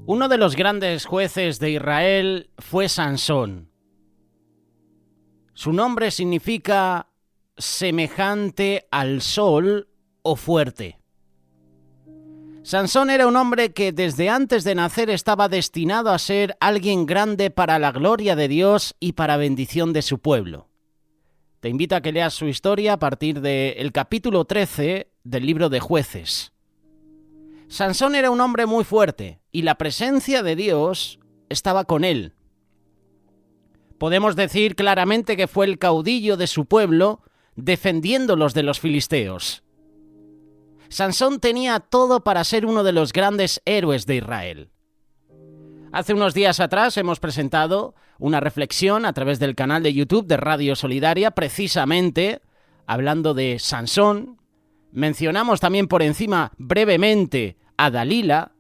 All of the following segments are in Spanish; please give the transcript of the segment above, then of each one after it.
Uno de los grandes jueces de Israel fue Sansón. Su nombre significa semejante al sol o fuerte. Sansón era un hombre que desde antes de nacer estaba destinado a ser alguien grande para la gloria de Dios y para bendición de su pueblo. Te invito a que leas su historia a partir del capítulo 13 del libro de Jueces. Sansón era un hombre muy fuerte y la presencia de Dios estaba con él. Podemos decir claramente que fue el caudillo de su pueblo defendiéndolos de los filisteos. Sansón tenía todo para ser uno de los grandes héroes de Israel. Hace unos días atrás hemos presentado una reflexión a través del canal de YouTube de Radio Solidaria, precisamente hablando de Sansón. Mencionamos también por encima brevemente a Dalila.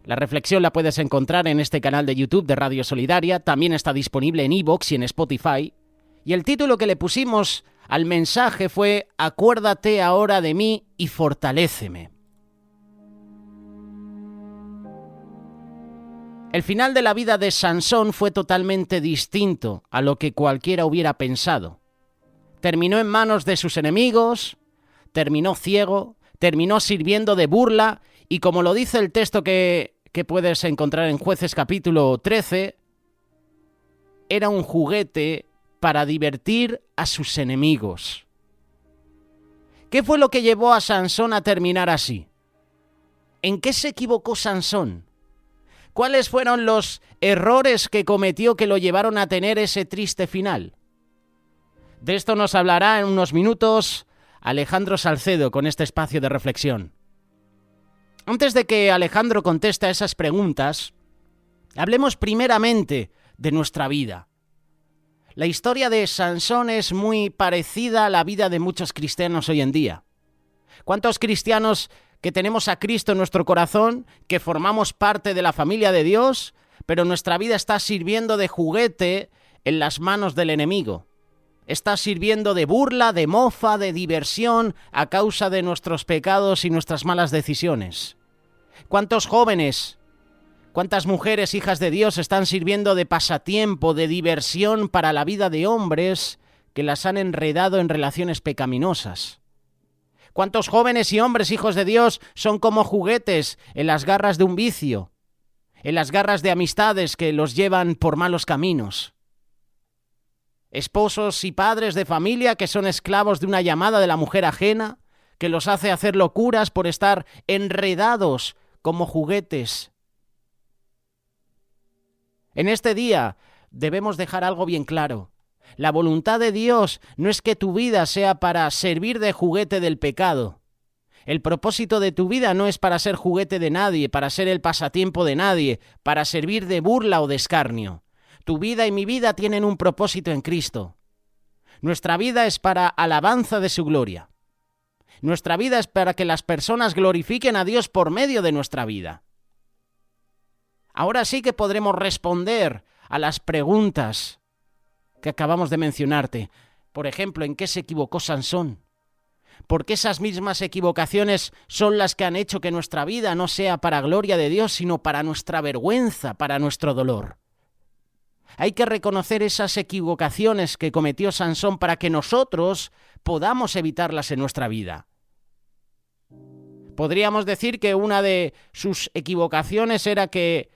La reflexión la puedes encontrar en este canal de YouTube de Radio Solidaria, también está disponible en iVoox y en Spotify. Y el título que le pusimos al mensaje fue «Acuérdate ahora de mí y fortaléceme». El final de la vida de Sansón fue totalmente distinto a lo que cualquiera hubiera pensado. Terminó en manos de sus enemigos, terminó ciego, terminó sirviendo de burla y como lo dice el texto que puedes encontrar en Jueces capítulo 13, era un juguete para divertir a sus enemigos. ¿Qué fue lo que llevó a Sansón a terminar así? ¿En qué se equivocó Sansón? ¿Cuáles fueron los errores que cometió que lo llevaron a tener ese triste final? De esto nos hablará en unos minutos Alejandro Salcedo con este espacio de reflexión. Antes de que Alejandro conteste a esas preguntas, hablemos primeramente de nuestra vida. La historia de Sansón es muy parecida a la vida de muchos cristianos hoy en día. ¿Cuántos cristianos que tenemos a Cristo en nuestro corazón, que formamos parte de la familia de Dios, pero nuestra vida está sirviendo de juguete en las manos del enemigo? Está sirviendo de burla, de mofa, de diversión a causa de nuestros pecados y nuestras malas decisiones. ¿Cuántos jóvenes, cuántas mujeres hijas de Dios están sirviendo de pasatiempo, de diversión para la vida de hombres que las han enredado en relaciones pecaminosas? ¿Cuántos jóvenes y hombres hijos de Dios son como juguetes en las garras de un vicio, en las garras de amistades que los llevan por malos caminos? Esposos y padres de familia que son esclavos de una llamada de la mujer ajena, que los hace hacer locuras por estar enredados como juguetes. En este día debemos dejar algo bien claro. La voluntad de Dios no es que tu vida sea para servir de juguete del pecado. El propósito de tu vida no es para ser juguete de nadie, para ser el pasatiempo de nadie, para servir de burla o de escarnio. Tu vida y mi vida tienen un propósito en Cristo. Nuestra vida es para alabanza de su gloria. Nuestra vida es para que las personas glorifiquen a Dios por medio de nuestra vida. Ahora sí que podremos responder a las preguntas que acabamos de mencionarte. Por ejemplo, ¿en qué se equivocó Sansón? Porque esas mismas equivocaciones son las que han hecho que nuestra vida no sea para gloria de Dios, sino para nuestra vergüenza, para nuestro dolor. Hay que reconocer esas equivocaciones que cometió Sansón para que nosotros podamos evitarlas en nuestra vida. Podríamos decir que una de sus equivocaciones era que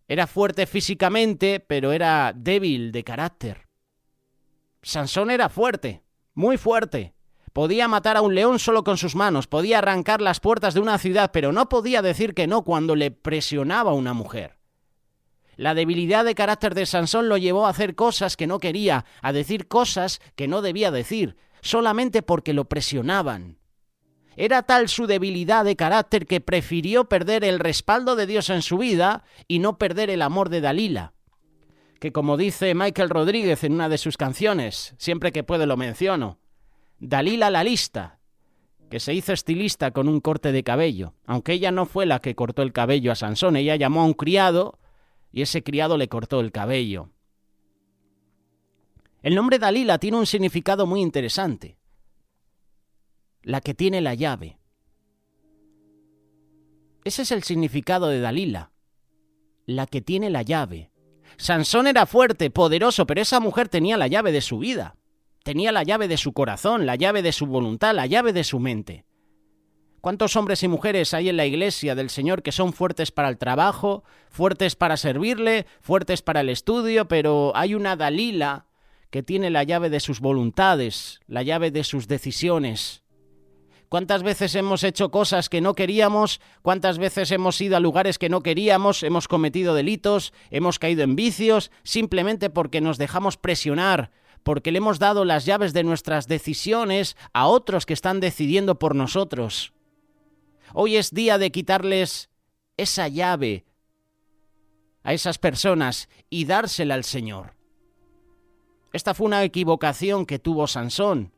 era fuerte físicamente, pero era débil de carácter. Sansón era fuerte, muy fuerte. Podía matar a un león solo con sus manos, podía arrancar las puertas de una ciudad, pero no podía decir que no cuando le presionaba a una mujer. La debilidad de carácter de Sansón lo llevó a hacer cosas que no quería, a decir cosas que no debía decir, solamente porque lo presionaban. Era tal su debilidad de carácter que prefirió perder el respaldo de Dios en su vida y no perder el amor de Dalila, que como dice Michael Rodríguez en una de sus canciones, siempre que puedo lo menciono, Dalila la lista, que se hizo estilista con un corte de cabello, aunque ella no fue la que cortó el cabello a Sansón, ella llamó a un criado y ese criado le cortó el cabello. El nombre Dalila tiene un significado muy interesante. La que tiene la llave. Ese es el significado de Dalila, la que tiene la llave. Sansón era fuerte, poderoso, pero esa mujer tenía la llave de su vida. Tenía la llave de su corazón, la llave de su voluntad, la llave de su mente. ¿Cuántos hombres y mujeres hay en la iglesia del Señor que son fuertes para el trabajo, fuertes para servirle, fuertes para el estudio, pero hay una Dalila que tiene la llave de sus voluntades, la llave de sus decisiones? ¿Cuántas veces hemos hecho cosas que no queríamos? ¿Cuántas veces hemos ido a lugares que no queríamos? Hemos cometido delitos, hemos caído en vicios, simplemente porque nos dejamos presionar, porque le hemos dado las llaves de nuestras decisiones a otros que están decidiendo por nosotros. Hoy es día de quitarles esa llave a esas personas y dársela al Señor. Esta fue una equivocación que tuvo Sansón.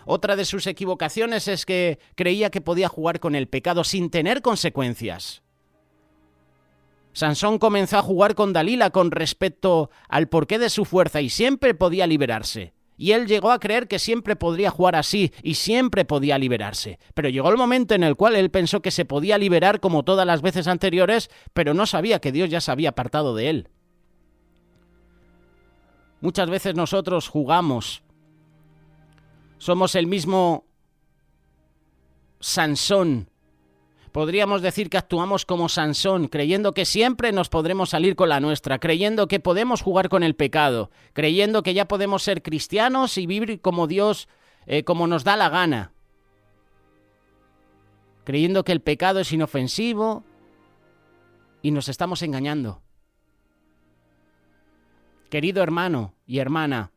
Otra de sus equivocaciones es que creía que podía jugar con el pecado sin tener consecuencias. Sansón comenzó a jugar con Dalila con respecto al porqué de su fuerza y siempre podía liberarse. Y él llegó a creer que siempre podría jugar así y siempre podía liberarse. Pero llegó el momento en el cual él pensó que se podía liberar como todas las veces anteriores, pero no sabía que Dios ya se había apartado de él. Muchas veces nosotros jugamos. Somos el mismo Sansón. Podríamos decir que actuamos como Sansón, creyendo que siempre nos podremos salir con la nuestra, creyendo que podemos jugar con el pecado, creyendo que ya podemos ser cristianos y vivir como Dios, como nos da la gana, creyendo que el pecado es inofensivo y nos estamos engañando. Querido hermano y hermana,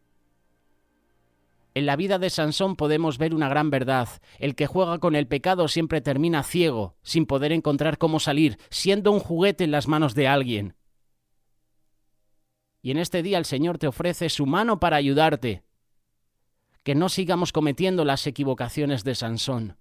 en la vida de Sansón podemos ver una gran verdad. El que juega con el pecado siempre termina ciego, sin poder encontrar cómo salir, siendo un juguete en las manos de alguien. Y en este día el Señor te ofrece su mano para ayudarte. Que no sigamos cometiendo las equivocaciones de Sansón.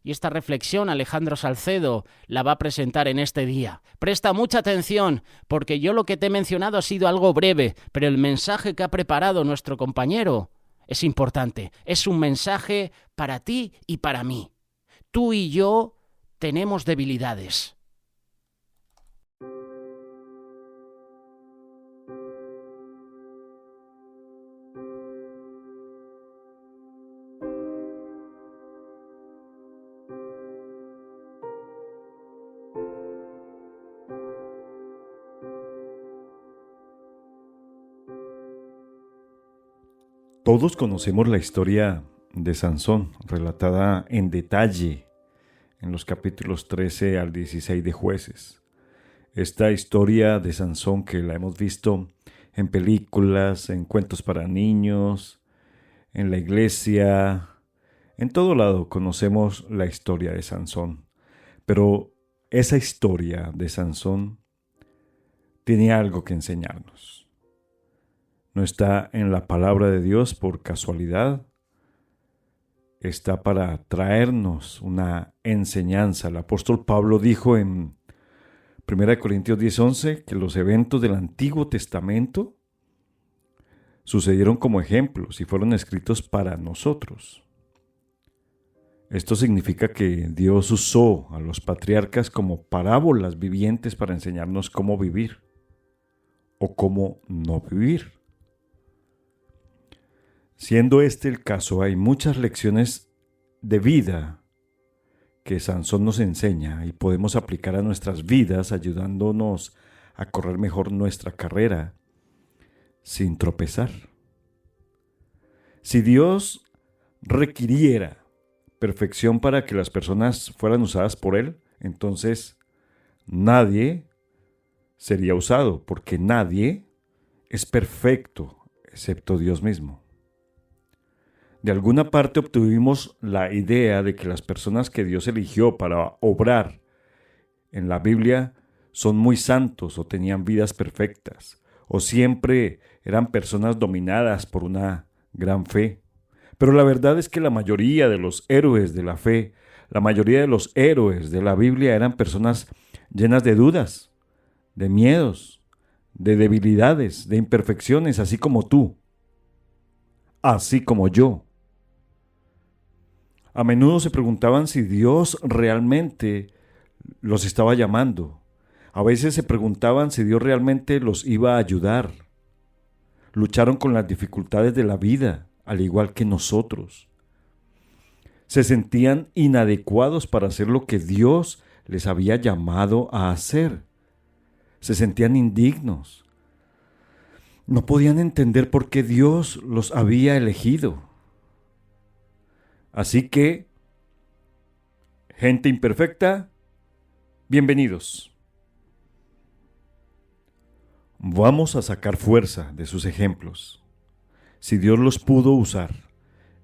Y esta reflexión Alejandro Salcedo la va a presentar en este día. Presta mucha atención, porque yo lo que te he mencionado ha sido algo breve, pero el mensaje que ha preparado nuestro compañero es importante. Es un mensaje para ti y para mí. Tú y yo tenemos debilidades. Todos conocemos la historia de Sansón, relatada en detalle en los capítulos 13 al 16 de Jueces. Esta historia de Sansón que la hemos visto en películas, en cuentos para niños, en la iglesia, en todo lado conocemos la historia de Sansón. Pero esa historia de Sansón tiene algo que enseñarnos. No está en la palabra de Dios por casualidad. Está para traernos una enseñanza. El apóstol Pablo dijo en 1 Corintios 10:11 que los eventos del Antiguo Testamento sucedieron como ejemplos y fueron escritos para nosotros. Esto significa que Dios usó a los patriarcas como parábolas vivientes para enseñarnos cómo vivir o cómo no vivir. Siendo este el caso, hay muchas lecciones de vida que Sansón nos enseña y podemos aplicar a nuestras vidas ayudándonos a correr mejor nuestra carrera sin tropezar. Si Dios requiriera perfección para que las personas fueran usadas por Él, entonces nadie sería usado, porque nadie es perfecto excepto Dios mismo. De alguna parte obtuvimos la idea de que las personas que Dios eligió para obrar en la Biblia son muy santos o tenían vidas perfectas o siempre eran personas dominadas por una gran fe. Pero la verdad es que la mayoría de los héroes de la fe, la mayoría de los héroes de la Biblia eran personas llenas de dudas, de miedos, de debilidades, de imperfecciones, así como tú, así como yo. A menudo se preguntaban si Dios realmente los estaba llamando. A veces se preguntaban si Dios realmente los iba a ayudar. Lucharon con las dificultades de la vida, al igual que nosotros. Se sentían inadecuados para hacer lo que Dios les había llamado a hacer. Se sentían indignos. No podían entender por qué Dios los había elegido. Así que, gente imperfecta, bienvenidos. Vamos a sacar fuerza de sus ejemplos. Si Dios los pudo usar,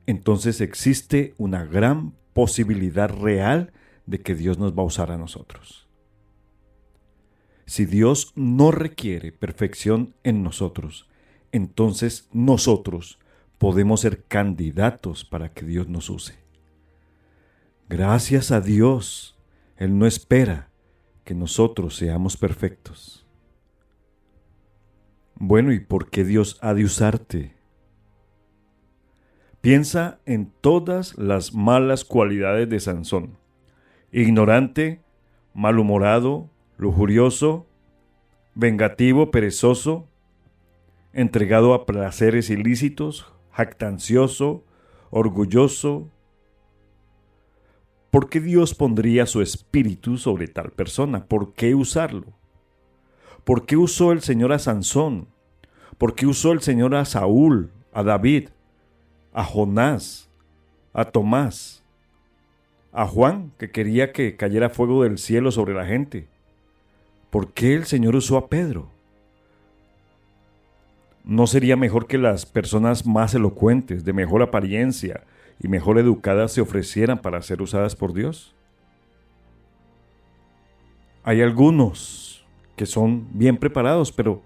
entonces existe una gran posibilidad real de que Dios nos va a usar a nosotros. Si Dios no requiere perfección en nosotros, entonces nosotros podemos ser candidatos para que Dios nos use. Gracias a Dios, Él no espera que nosotros seamos perfectos. Bueno, ¿y por qué Dios ha de usarte? Piensa en todas las malas cualidades de Sansón. Ignorante, malhumorado, lujurioso, vengativo, perezoso, entregado a placeres ilícitos, jactancioso, orgulloso. ¿Por qué Dios pondría su espíritu sobre tal persona? ¿Por qué usarlo? ¿Por qué usó el Señor a Sansón? ¿Por qué usó el Señor a Saúl, a David, a Jonás, a Tomás, a Juan, que quería que cayera fuego del cielo sobre la gente? ¿Por qué el Señor usó a Pedro? ¿No sería mejor que las personas más elocuentes, de mejor apariencia y mejor educadas se ofrecieran para ser usadas por Dios? Hay algunos que son bien preparados, pero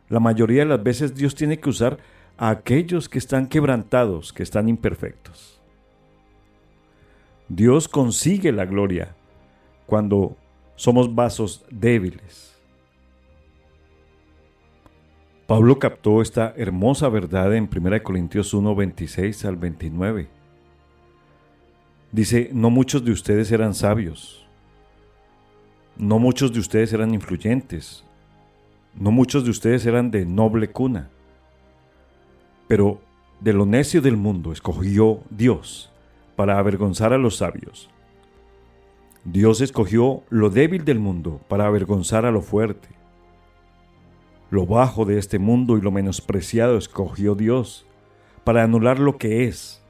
la mayoría de las veces Dios tiene que usar a aquellos que están quebrantados, que están imperfectos. Dios consigue la gloria cuando somos vasos débiles. Pablo captó esta hermosa verdad en 1 Corintios 1, 26 al 29. Dice, no muchos de ustedes eran sabios, no muchos de ustedes eran influyentes, no muchos de ustedes eran de noble cuna, pero de lo necio del mundo escogió Dios para avergonzar a los sabios. Dios escogió lo débil del mundo para avergonzar a lo fuerte. Lo bajo de este mundo y lo menospreciado escogió Dios para anular lo que es,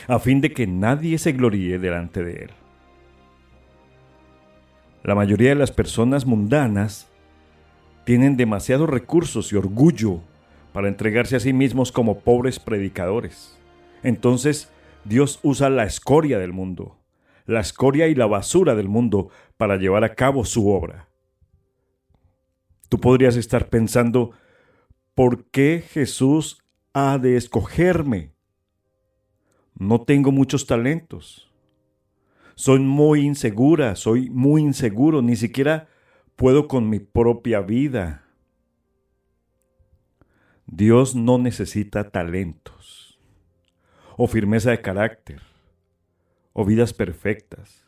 a fin de que nadie se gloríe delante de Él. La mayoría de las personas mundanas tienen demasiados recursos y orgullo para entregarse a sí mismos como pobres predicadores. Entonces, Dios usa la escoria del mundo, la escoria y la basura del mundo para llevar a cabo su obra. Tú podrías estar pensando, ¿por qué Jesús ha de escogerme? No tengo muchos talentos. Soy muy insegura, soy muy inseguro, ni siquiera puedo con mi propia vida. Dios no necesita talentos, o firmeza de carácter, o vidas perfectas.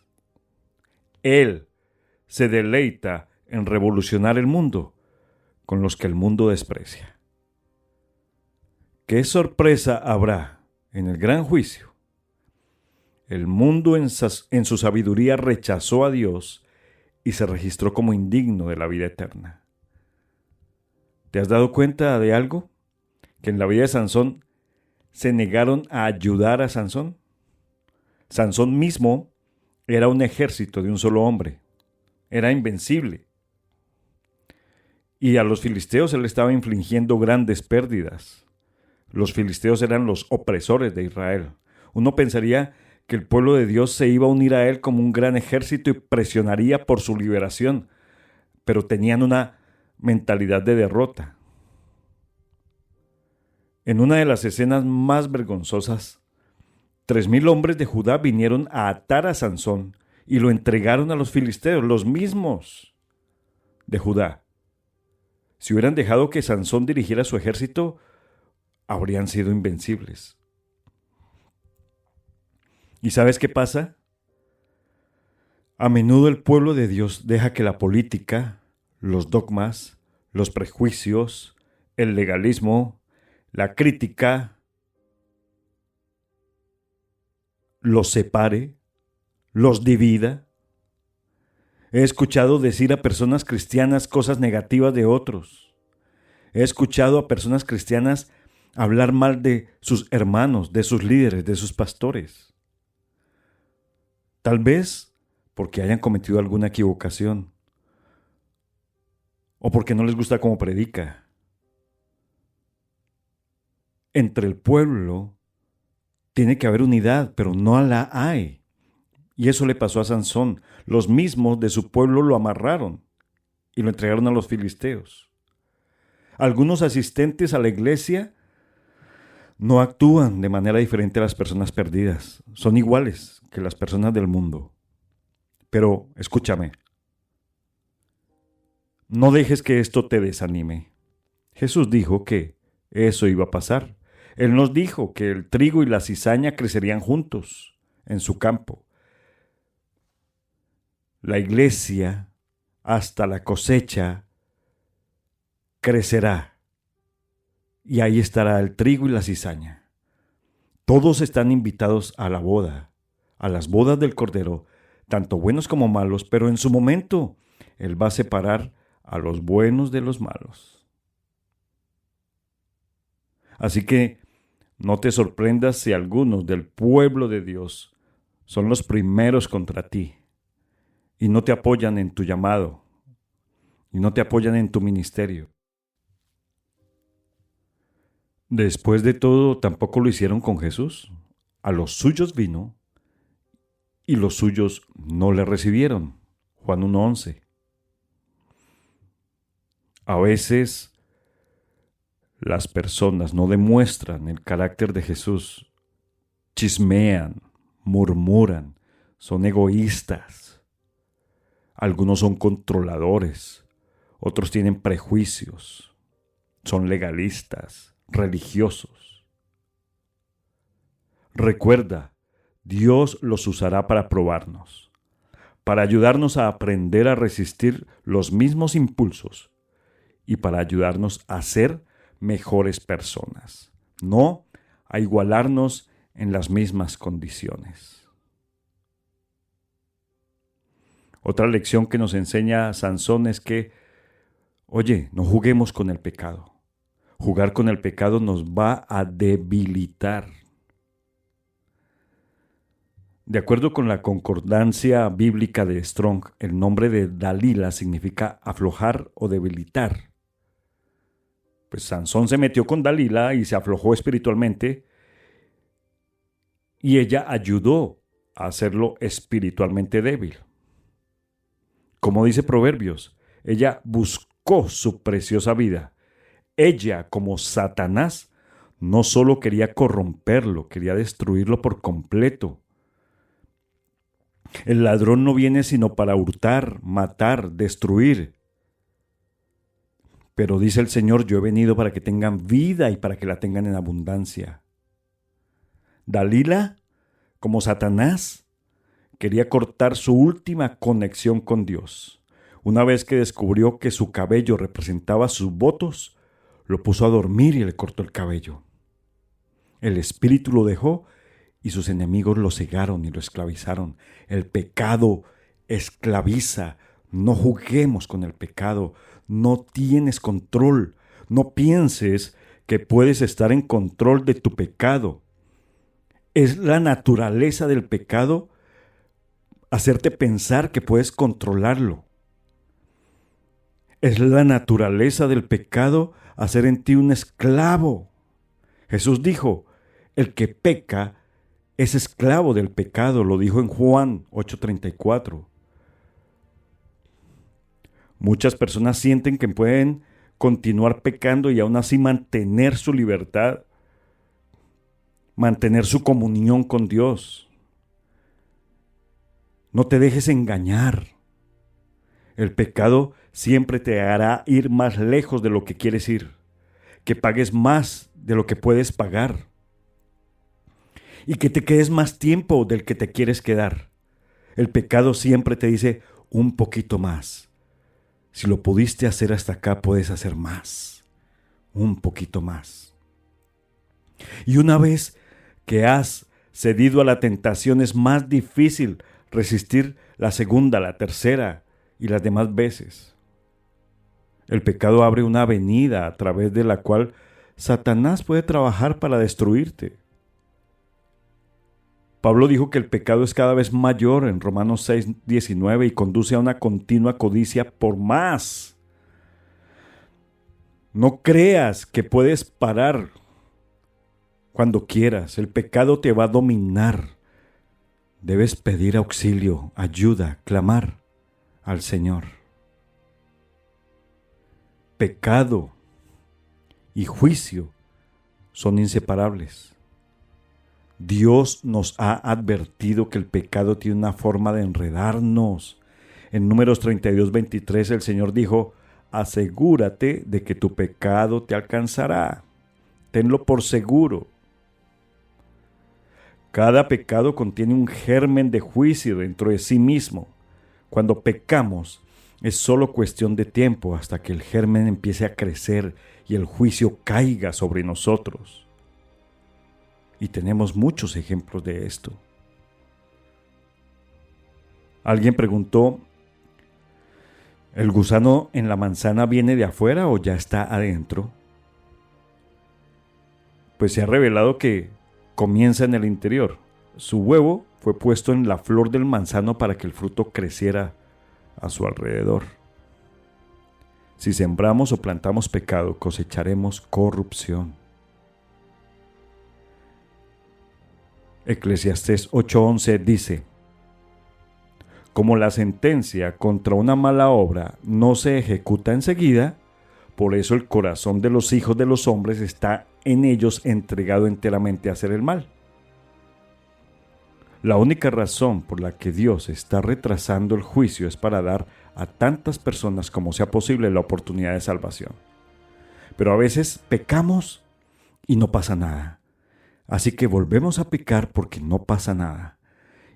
Él se deleita en revolucionar el mundo con los que el mundo desprecia. ¿Qué sorpresa habrá en el gran juicio? El mundo en su sabiduría rechazó a Dios y se registró como indigno de la vida eterna. ¿Te has dado cuenta de algo? Que en la vida de Sansón se negaron a ayudar a Sansón. Sansón mismo era un ejército de un solo hombre. Era invencible. Y a los filisteos él estaba infligiendo grandes pérdidas. Los filisteos eran los opresores de Israel. Uno pensaría que el pueblo de Dios se iba a unir a él como un gran ejército y presionaría por su liberación, pero tenían una mentalidad de derrota. En una de las escenas más vergonzosas, 3,000 hombres de Judá vinieron a atar a Sansón y lo entregaron a los filisteos, los mismos de Judá. Si hubieran dejado que Sansón dirigiera su ejército, habrían sido invencibles. ¿Y sabes qué pasa? A menudo el pueblo de Dios deja que la política, los dogmas, los prejuicios, el legalismo, la crítica, los separe, los divida. He escuchado decir a personas cristianas cosas negativas de otros. He escuchado a personas cristianas hablar mal de sus hermanos, de sus líderes, de sus pastores. Tal vez porque hayan cometido alguna equivocación o porque no les gusta cómo predica. Entre el pueblo tiene que haber unidad, pero no la hay. Y eso le pasó a Sansón. Los mismos de su pueblo lo amarraron y lo entregaron a los filisteos. Algunos asistentes a la iglesia no actúan de manera diferente a las personas perdidas. Son iguales que las personas del mundo. Pero escúchame, no dejes que esto te desanime. Jesús dijo que eso iba a pasar. Él nos dijo que el trigo y la cizaña crecerían juntos en su campo. La iglesia, hasta la cosecha, crecerá. Y ahí estará el trigo y la cizaña. Todos están invitados a la boda, a las bodas del Cordero, tanto buenos como malos, pero en su momento Él va a separar a los buenos de los malos. Así que no te sorprendas si algunos del pueblo de Dios son los primeros contra ti y no te apoyan en tu llamado y no te apoyan en tu ministerio. Después de todo, tampoco lo hicieron con Jesús. A los suyos vino y los suyos no le recibieron. Juan 1:11. A veces las personas no demuestran el carácter de Jesús. Chismean, murmuran, son egoístas. Algunos son controladores, otros tienen prejuicios, son legalistas, religiosos. Recuerda, Dios los usará para probarnos, para ayudarnos a aprender a resistir los mismos impulsos y para ayudarnos a ser mejores personas, no a igualarnos en las mismas condiciones. Otra lección que nos enseña Sansón es que, oye, no juguemos con el pecado. Jugar con el pecado nos va a debilitar. De acuerdo con la concordancia bíblica de Strong, el nombre de Dalila significa aflojar o debilitar. Pues Sansón se metió con Dalila y se aflojó espiritualmente, y ella ayudó a hacerlo espiritualmente débil. Como dice Proverbios, ella buscó su preciosa vida. Ella, como Satanás, no solo quería corromperlo, quería destruirlo por completo. El ladrón no viene sino para hurtar, matar, destruir. Pero dice el Señor, yo he venido para que tengan vida y para que la tengan en abundancia. Dalila, como Satanás, quería cortar su última conexión con Dios. Una vez que descubrió que su cabello representaba sus votos, lo puso a dormir y le cortó el cabello. El espíritu lo dejó y sus enemigos lo cegaron y lo esclavizaron. El pecado esclaviza. No juguemos con el pecado. No tienes control. No pienses que puedes estar en control de tu pecado. Es la naturaleza del pecado hacerte pensar que puedes controlarlo. Es la naturaleza del pecado hacer en ti un esclavo. Jesús dijo, el que peca es esclavo del pecado, lo dijo en Juan 8:34. Muchas personas sienten que pueden continuar pecando y aún así mantener su libertad, mantener su comunión con Dios. No te dejes engañar. El pecado siempre te hará ir más lejos de lo que quieres ir, que pagues más de lo que puedes pagar. y que te quedes más tiempo del que te quieres quedar. El pecado siempre te dice un poquito más. Si lo pudiste hacer hasta acá, puedes hacer más, un poquito más. Y una vez que has cedido a la tentación, es más difícil resistir la segunda, la tercera y las demás veces. El pecado abre una avenida a través de la cual Satanás puede trabajar para destruirte. Pablo dijo que el pecado es cada vez mayor en Romanos 6:19 y conduce a una continua codicia por más. No creas que puedes parar cuando quieras. El pecado te va a dominar. Debes pedir auxilio, ayuda, clamar al Señor. Pecado y juicio son inseparables. Dios nos ha advertido que el pecado tiene una forma de enredarnos. En Números 32:23 el Señor dijo: asegúrate de que tu pecado te alcanzará. Tenlo por seguro. Cada pecado contiene un germen de juicio dentro de sí mismo. Cuando pecamos, es solo cuestión de tiempo hasta que el germen empiece a crecer y el juicio caiga sobre nosotros. Y tenemos muchos ejemplos de esto. Alguien preguntó: ¿el gusano en la manzana viene de afuera o ya está adentro? Pues se ha revelado que comienza en el interior. Su huevo fue puesto en la flor del manzano para que el fruto creciera a su alrededor. Si sembramos o plantamos pecado, cosecharemos corrupción. Eclesiastés 8:11 dice: como la sentencia contra una mala obra no se ejecuta enseguida, por eso el corazón de los hijos de los hombres está en ellos entregado enteramente a hacer el mal. La única razón por la que Dios está retrasando el juicio es para dar a tantas personas como sea posible la oportunidad de salvación. Pero a veces pecamos y no pasa nada. Así que volvemos a pecar porque no pasa nada.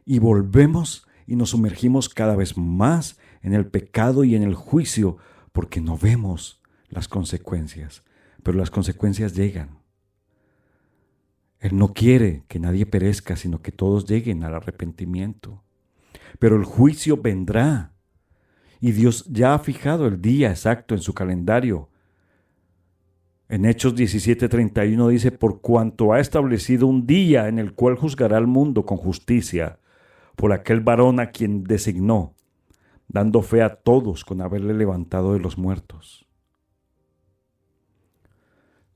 Y volvemos y nos sumergimos cada vez más en el pecado y en el juicio porque no vemos las consecuencias. Pero las consecuencias llegan. Él no quiere que nadie perezca, sino que todos lleguen al arrepentimiento. Pero el juicio vendrá. Y Dios ya ha fijado el día exacto en su calendario. En Hechos 17:31 dice: por cuanto ha establecido un día en el cual juzgará al mundo con justicia, por aquel varón a quien designó, dando fe a todos con haberle levantado de los muertos.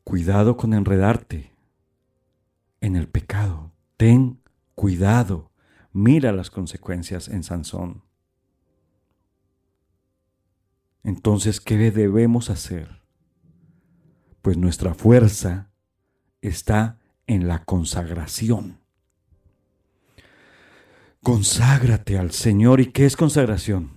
Cuidado con enredarte en el pecado. Ten cuidado. Mira las consecuencias en Sansón. Entonces, ¿qué debemos hacer? Pues nuestra fuerza está en la consagración. Conságrate al Señor. ¿Y qué es consagración?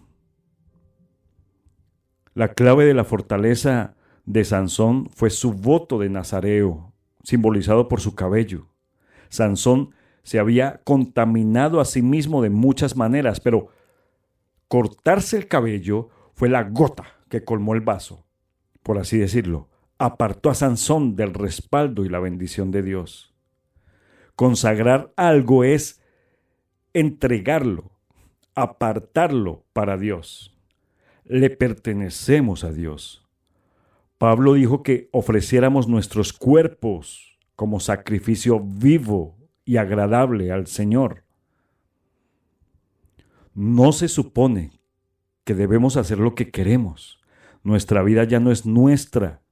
La clave de la fortaleza de Sansón fue su voto de nazareo, simbolizado por su cabello. Sansón se había contaminado a sí mismo de muchas maneras, pero cortarse el cabello fue la gota que colmó el vaso, por así decirlo. Apartó a Sansón del respaldo y la bendición de Dios. Consagrar algo es entregarlo, apartarlo para Dios. Le pertenecemos a Dios. Pablo dijo que ofreciéramos nuestros cuerpos como sacrificio vivo y agradable al Señor. No se supone que debemos hacer lo que queremos. Nuestra vida ya no es nuestra.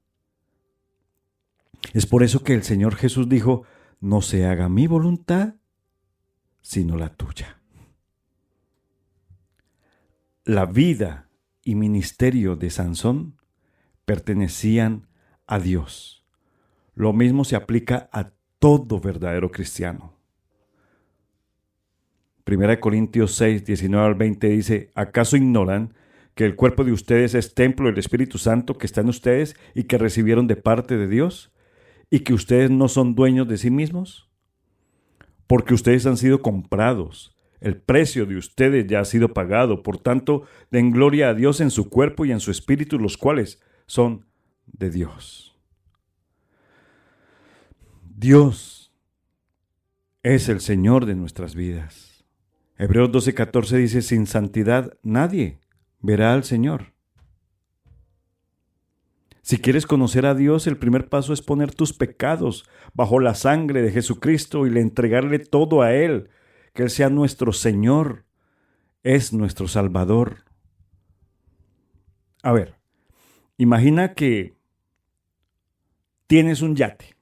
Es por eso que el Señor Jesús dijo: no se haga mi voluntad, sino la tuya. La vida y ministerio de Sansón pertenecían a Dios. Lo mismo se aplica a todo verdadero cristiano. 1 Corintios 6, 19 al 20 dice: ¿acaso ignoran que el cuerpo de ustedes es templo del Espíritu Santo que está en ustedes y que recibieron de parte de Dios? ¿Y que ustedes no son dueños de sí mismos? porque ustedes han sido comprados. El precio de ustedes ya ha sido pagado. Por tanto, den gloria a Dios en su cuerpo y en su espíritu, los cuales son de Dios. Dios es el Señor de nuestras vidas. Hebreos 12:14 dice, sin santidad nadie verá al Señor. Si quieres conocer a Dios, el primer paso es poner tus pecados bajo la sangre de Jesucristo y entregarle todo a Él, que Él sea nuestro Señor, es nuestro Salvador. A ver, imagina que tienes un yate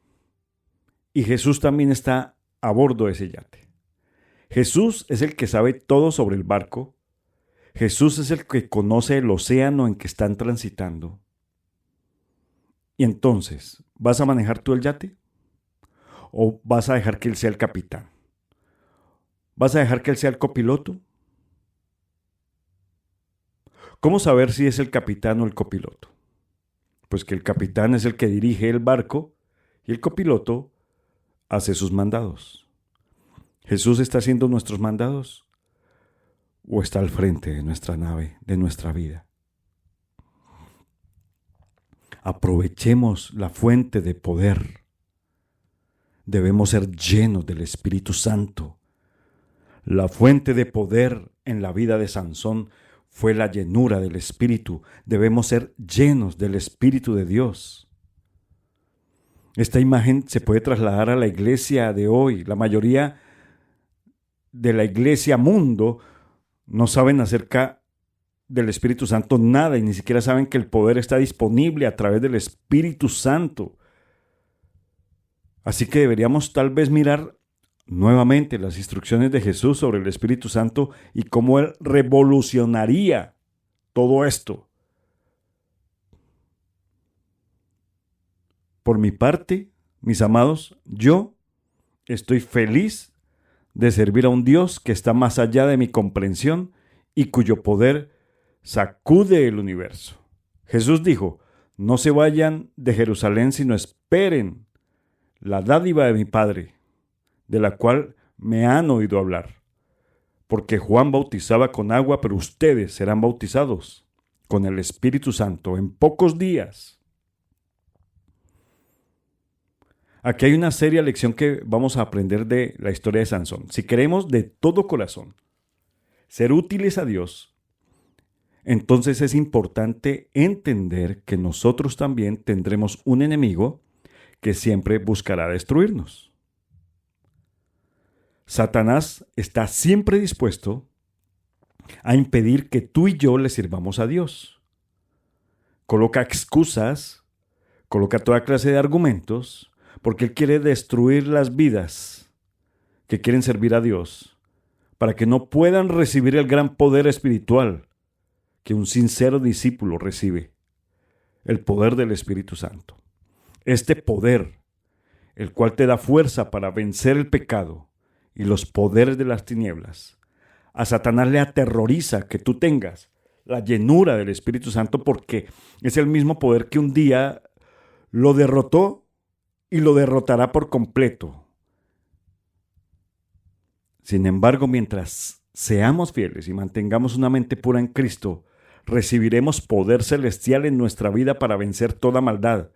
y Jesús también está a bordo de ese yate. Jesús es el que sabe todo sobre el barco. Jesús es el que conoce el océano en que están transitando. Y entonces, ¿vas a manejar tú el yate? ¿O vas a dejar que Él sea el capitán? ¿Vas a dejar que Él sea el copiloto? ¿Cómo saber si es el capitán o el copiloto? Pues que el capitán es el que dirige el barco y el copiloto hace sus mandados. ¿Jesús está haciendo nuestros mandados? ¿O está al frente de nuestra nave, de nuestra vida? Aprovechemos la fuente de poder. Debemos ser llenos del Espíritu Santo. La fuente de poder en la vida de Sansón fue la llenura del Espíritu. Debemos ser llenos del Espíritu de Dios. Esta imagen se puede trasladar a la iglesia de hoy. La mayoría de la iglesia mundo no saben acerca del Espíritu Santo nada y ni siquiera saben que el poder está disponible a través del Espíritu Santo. Así que deberíamos tal vez mirar nuevamente las instrucciones de Jesús sobre el Espíritu Santo y cómo Él revolucionaría todo esto. Por mi parte, mis amados, yo estoy feliz de servir a un Dios que está más allá de mi comprensión y cuyo poder sacude el universo. Jesús dijo, no se vayan de Jerusalén, sino esperen la dádiva de mi Padre, de la cual me han oído hablar. Porque Juan bautizaba con agua, pero ustedes serán bautizados con el Espíritu Santo en pocos días. Aquí hay una seria lección que vamos a aprender de la historia de Sansón. Si queremos de todo corazón ser útiles a Dios, entonces es importante entender que nosotros también tendremos un enemigo que siempre buscará destruirnos. Satanás está siempre dispuesto a impedir que tú y yo le sirvamos a Dios. Coloca excusas, coloca toda clase de argumentos, porque él quiere destruir las vidas que quieren servir a Dios, para que no puedan recibir el gran poder espiritual que un sincero discípulo recibe, el poder del Espíritu Santo. Este poder, el cual te da fuerza para vencer el pecado y los poderes de las tinieblas. A Satanás le aterroriza que tú tengas la llenura del Espíritu Santo porque es el mismo poder que un día lo derrotó y lo derrotará por completo. Sin embargo, mientras seamos fieles y mantengamos una mente pura en Cristo, recibiremos poder celestial en nuestra vida para vencer toda maldad,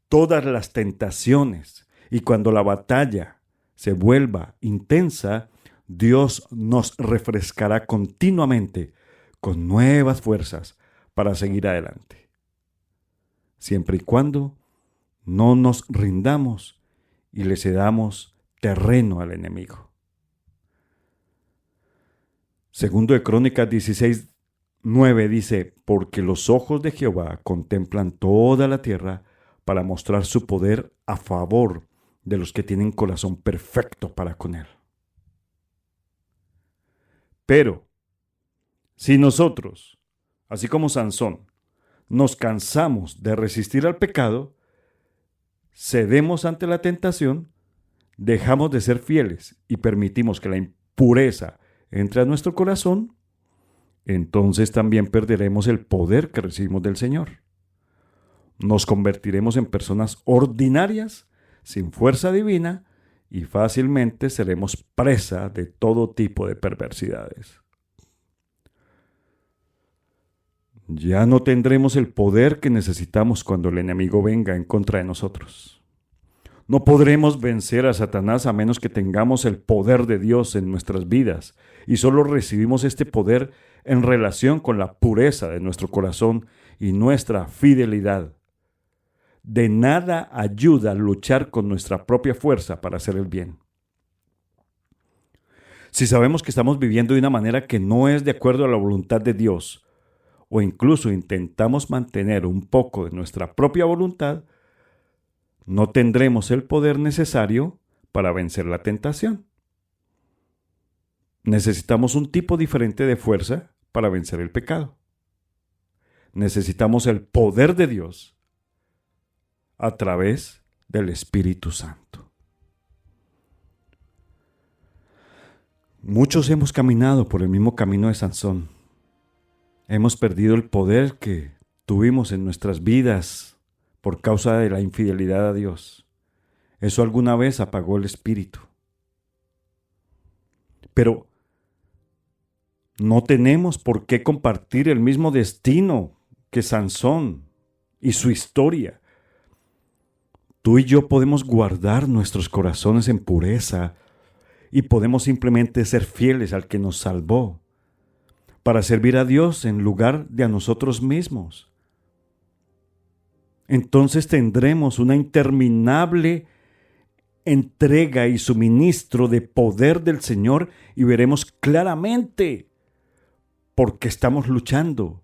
todas las tentaciones, y cuando la batalla se vuelva intensa, Dios nos refrescará continuamente con nuevas fuerzas para seguir adelante. Siempre y cuando no nos rindamos y le cedamos terreno al enemigo. Segundo de Crónicas 16:9 dice, porque los ojos de Jehová contemplan toda la tierra para mostrar su poder a favor de los que tienen corazón perfecto para con él. Pero, si nosotros, así como Sansón, nos cansamos de resistir al pecado, cedemos ante la tentación, dejamos de ser fieles y permitimos que la impureza entre a nuestro corazón, entonces también perderemos el poder que recibimos del Señor. Nos convertiremos en personas ordinarias, sin fuerza divina y fácilmente seremos presa de todo tipo de perversidades. Ya no tendremos el poder que necesitamos cuando el enemigo venga en contra de nosotros. No podremos vencer a Satanás a menos que tengamos el poder de Dios en nuestras vidas, y solo recibimos este poder en relación con la pureza de nuestro corazón y nuestra fidelidad. De nada ayuda luchar con nuestra propia fuerza para hacer el bien. Si sabemos que estamos viviendo de una manera que no es de acuerdo a la voluntad de Dios, o incluso intentamos mantener un poco de nuestra propia voluntad, no tendremos el poder necesario para vencer la tentación. Necesitamos un tipo diferente de fuerza para vencer el pecado. Necesitamos el poder de Dios a través del Espíritu Santo. Muchos hemos caminado por el mismo camino de Sansón. Hemos perdido el poder que tuvimos en nuestras vidas por causa de la infidelidad a Dios. Eso alguna vez apagó el espíritu. Pero no tenemos por qué compartir el mismo destino que Sansón y su historia. Tú y yo podemos guardar nuestros corazones en pureza y podemos simplemente ser fieles al que nos salvó para servir a Dios en lugar de a nosotros mismos. Entonces tendremos una interminable entrega y suministro de poder del Señor y veremos claramente por qué estamos luchando.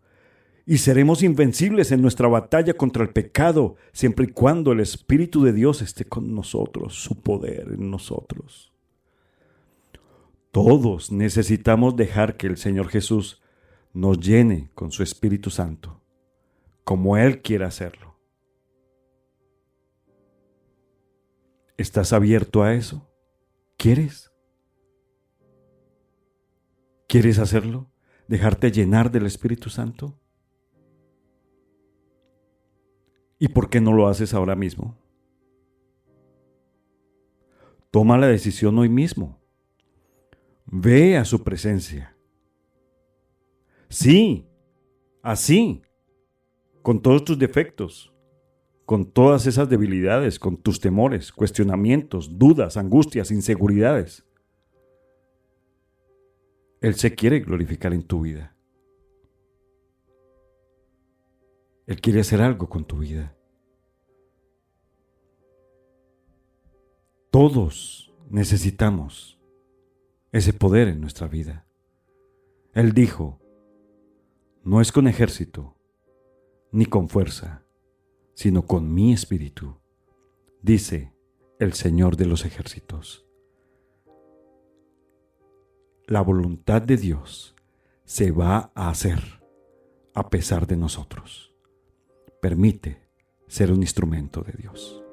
Y seremos invencibles en nuestra batalla contra el pecado, siempre y cuando el Espíritu de Dios esté con nosotros, su poder en nosotros. Todos necesitamos dejar que el Señor Jesús nos llene con su Espíritu Santo, como Él quiere hacerlo. ¿Estás abierto a eso? ¿Quieres? ¿Quieres hacerlo? ¿Dejarte llenar del Espíritu Santo? ¿Y por qué no lo haces ahora mismo? Toma la decisión hoy mismo. Ve a su presencia. Sí, así, con todos tus defectos, con todas esas debilidades, con tus temores, cuestionamientos, dudas, angustias, inseguridades. Él se quiere glorificar en tu vida. Él quiere hacer algo con tu vida. Todos necesitamos ese poder en nuestra vida. Él dijo, no es con ejército, ni con fuerza, sino con mi espíritu, dice el Señor de los ejércitos. La voluntad de Dios se va a hacer a pesar de nosotros. Permite ser un instrumento de Dios.